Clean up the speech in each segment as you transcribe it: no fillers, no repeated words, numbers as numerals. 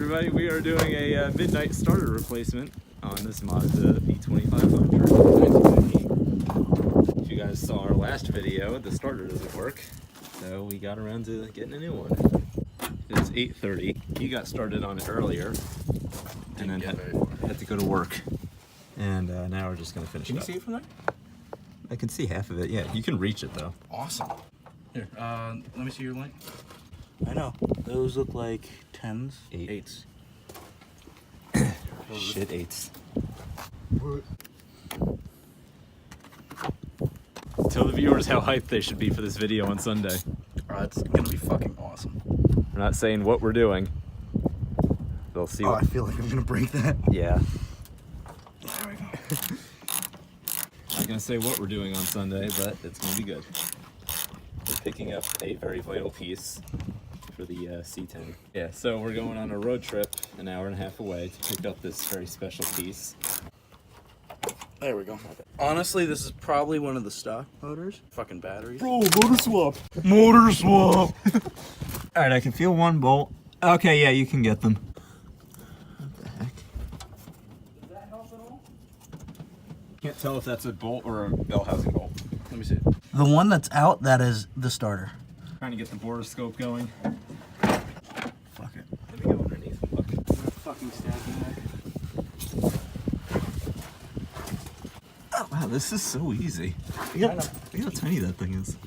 Everybody, we are doing a midnight starter replacement on this Mazda B2500. If you guys saw our last video, the starter doesn't work, so we got around to getting a new one. It was 8:30. He got started on it earlier, and then had to go to work. And now we're just gonna finish it up. Can you see it from there? I can see half of it. Yeah, you can reach it though. Awesome. Here, let me see your light. I know. Those look like 10s. 8s. Shit, 8s. What? Tell the viewers how hyped they should be for this video on Sunday. It's gonna be fucking awesome. We're not saying what we're doing. They'll see. I feel like I'm gonna break that. Yeah. There we go. I'm not gonna say what we're doing on Sunday, but it's gonna be good. We're picking up a very vital piece for the C10. Yeah, so we're going on a road trip an hour and a half away to pick up this very special piece. There we go. Honestly, this is probably one of the stock motors. Fucking batteries. Bro, motor swap. Motor swap. All right, I can feel one bolt. Okay, yeah, you can get them. What the heck? Does that help at all? Can't tell if that's a bolt or a bell housing bolt. Let me see it. The one that's out, that is the starter. Trying to get the borescope going. Fuck it. Let me go underneath and look. Fucking stacking there. Oh, wow, this is so easy. Look how tiny that thing is.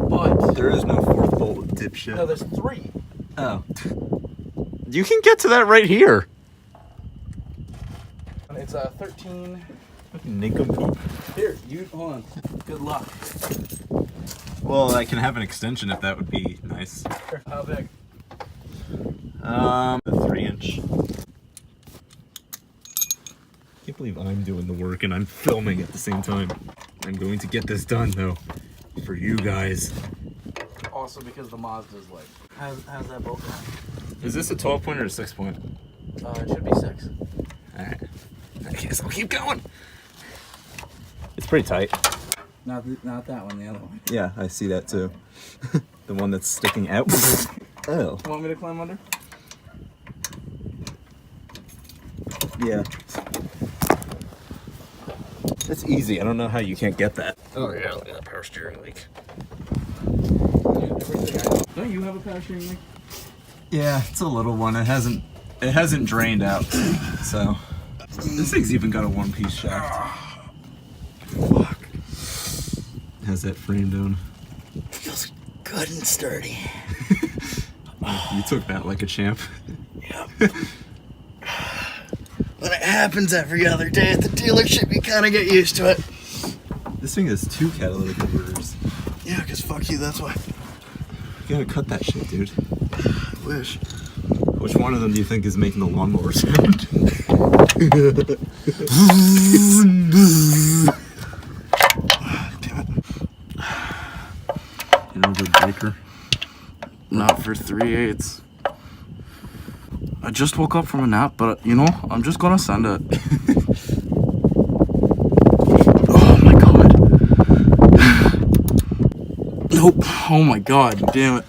But there is no fourth bolt, dipshit. no, there's 3. Oh. You can get to that right here. It's 13. Nincompoop. Here, you hold on. Good luck. Well, I can have an extension if that would be nice. Here, how big? A 3-inch. I can't believe I'm doing the work and I'm filming at the same time. I'm going to get this done though, for you guys. Also because the Mazda's like. How's that bolt going? Is this a 12-point or a 6-point? It should be 6. Alright. I guess I'll keep going. It's pretty tight. Not that one, the other one. Yeah, I see that too. The one that's sticking out. Oh. You want me to climb under? Yeah. That's easy. I don't know how you can't get that. Oh yeah, look at that power steering leak. Don't you have a power steering leak? Yeah, it's a little one. It hasn't drained out. So this thing's even got a one-piece shaft. Fuck. How's that frame doing? Feels good and sturdy. You took that like a champ. Yep. When it happens every other day at the dealership, you kind of get used to it. This thing has 2 catalytic converters. Yeah, because fuck you, that's why. You gotta cut that shit, dude. I wish. Which one of them do you think is making the lawnmower sound? Damn it. You know, good breaker. Not for 3/8. I just woke up from a nap, but you know, I'm just gonna send it. Oh my god. Nope. Oh my god, damn it.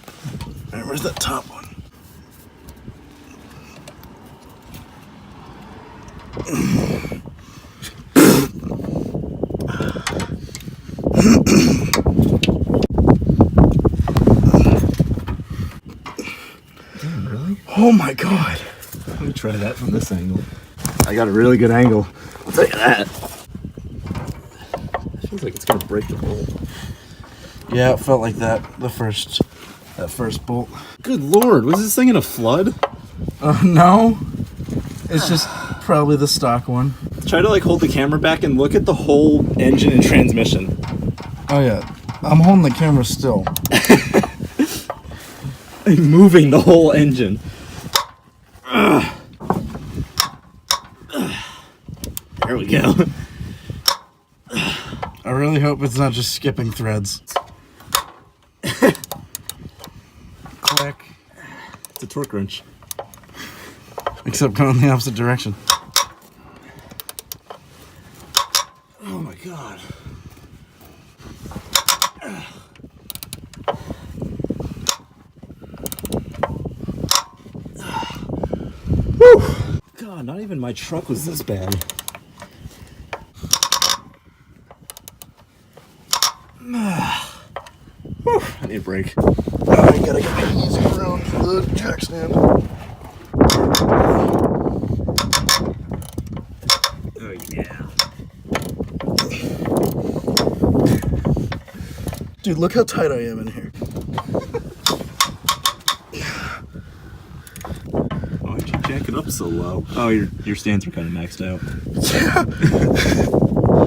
Alright, where's that top one? Damn, really? Oh my god. Let me try that from this angle. I got a really good angle. I'll tell you that. It feels like it's gonna break the bolt. Yeah, it felt like that that first bolt. Good lord, was this thing in a flood? No. It's just probably the stock one. Try to like hold the camera back and look at the whole engine and transmission. Oh yeah. I'm holding the camera still. I'm moving the whole engine. There we go. I really hope it's not just skipping threads. Click. It's a torque wrench. Except going in the opposite direction. Oh my god. God, not even my truck was this bad. Whew, I need a break. I gotta get my easy around the jack stand. Oh yeah. Dude, look how tight I am in here. Why'd you jack it up so low? Oh, your stands are kind of maxed out. Yeah.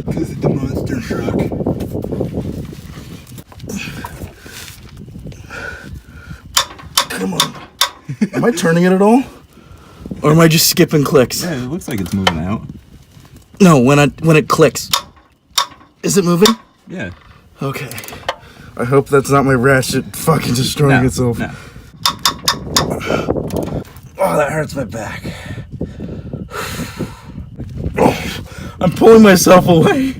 Because of the monster truck. Come on. Am I turning it at all? Or am I just skipping clicks? Yeah, it looks like it's moving out. No, when it clicks. Is it moving? Yeah. Okay. I hope that's not my ratchet fucking destroying itself. No. Oh, that hurts my back. Oh, I'm pulling myself away.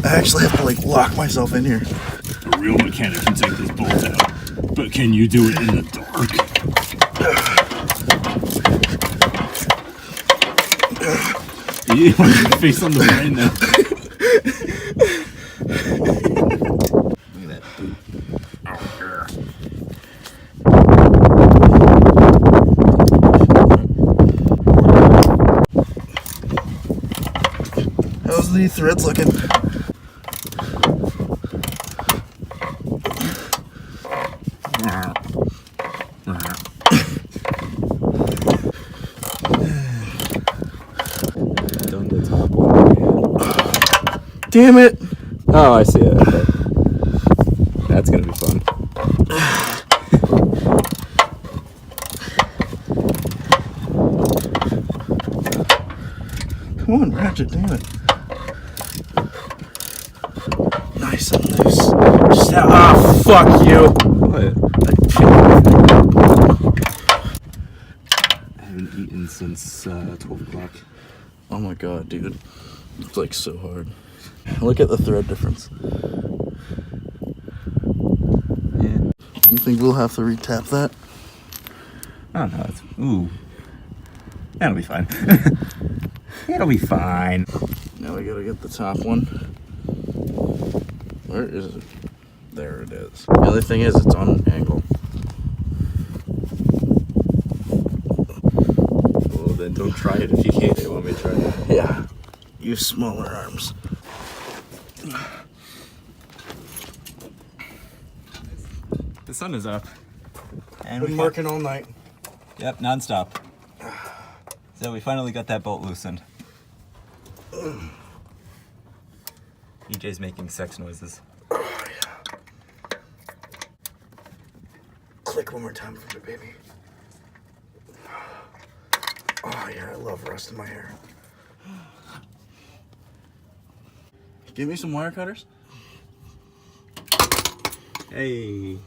I actually have to like lock myself in here. A real mechanic can take this bolt out, but can you do it in the dark? You want your face on the brain now. Look at that boot. Oh, yeah. How's the threads looking? Done the top one. Damn it! Oh, I see it. Okay. That's gonna be fun. Come on, ratchet, damn it. Nice and loose. Just now. Ah, fuck you. What? I haven't eaten since 12 o'clock. Oh my god, dude. It's like so hard. Look at the thread difference. Yeah. You think we'll have to retap that? Oh no, it's ooh. That'll be fine. It'll be fine. Now we gotta get the top one. Where is it? There it is. The other thing is it's on an angle. Well then don't try it if you can't. You want me to try it? Yeah. Use smaller arms. The sun is up. And Been working all night. Yep, non-stop. So we finally got that bolt loosened. EJ's making sex noises. Oh, yeah. Click one more time for me, baby. Oh, yeah, I love rust in my hair. Give me some wire cutters. Hey.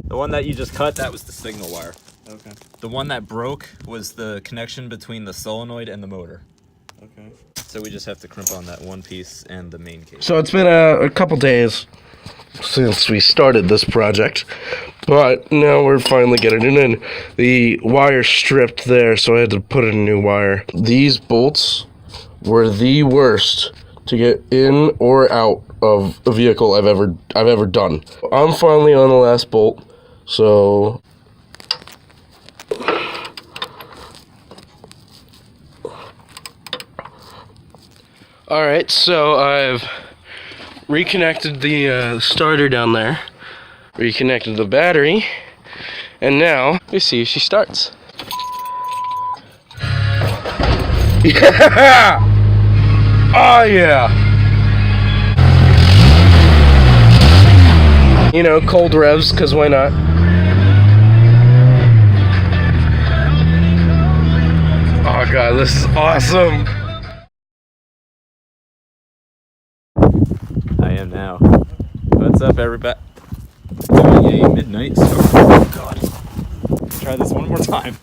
The one that you just cut, that was the signal wire. Okay. The one that broke was the connection between the solenoid and the motor. Okay. So we just have to crimp on that one piece and the main cable. So it's been a couple days since we started this project, but now we're finally getting it in. The wire stripped there, so I had to put in a new wire. These bolts were the worst to get in or out of a vehicle I've ever done. I'm finally on the last bolt, so alright, so I've reconnected the starter down there, reconnected the battery, and now we see if she starts. Yeah! Oh yeah! You know, cold revs, because why not? Oh god, this is awesome! I am now. What's up, everybody? Doing a midnight start. Oh god. Try this one more time.